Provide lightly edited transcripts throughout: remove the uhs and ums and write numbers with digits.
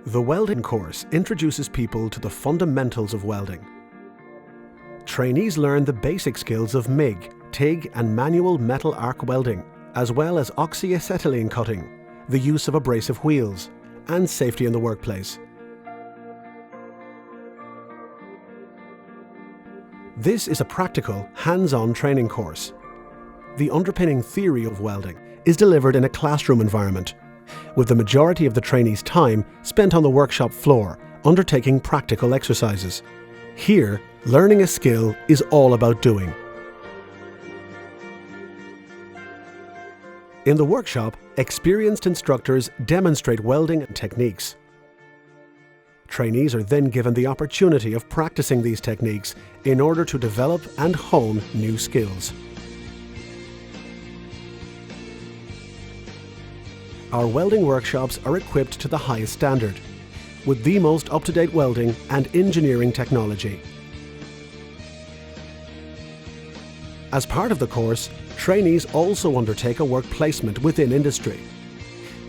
The welding course introduces people to the fundamentals of welding. Trainees learn the basic skills of MIG, TIG and manual metal arc welding, as well as oxyacetylene cutting, the use of abrasive wheels, and safety in the workplace. This is a practical, hands-on training course. The underpinning theory of welding is delivered in a classroom environment, with the majority of the trainees' time spent on the workshop floor, undertaking practical exercises. Here, learning a skill is all about doing. In the workshop, experienced instructors demonstrate welding and techniques. Trainees are then given the opportunity of practicing these techniques in order to develop and hone new skills. Our welding workshops are equipped to the highest standard, with the most up-to-date welding and engineering technology. As part of the course, trainees also undertake a work placement within industry.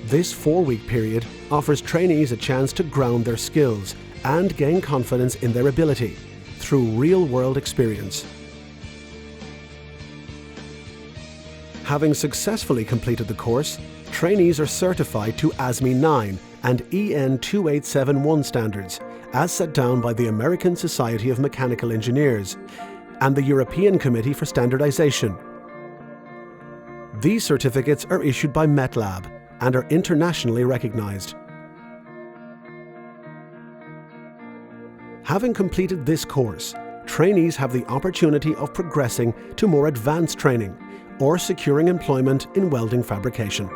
This 4-week period offers trainees a chance to ground their skills and gain confidence in their ability through real-world experience. Having successfully completed the course, trainees are certified to ASME 9 and EN 2871 standards, as set down by the American Society of Mechanical Engineers and the European Committee for Standardization. These certificates are issued by METLAB and are internationally recognized. Having completed this course, trainees have the opportunity of progressing to more advanced training or securing employment in welding fabrication.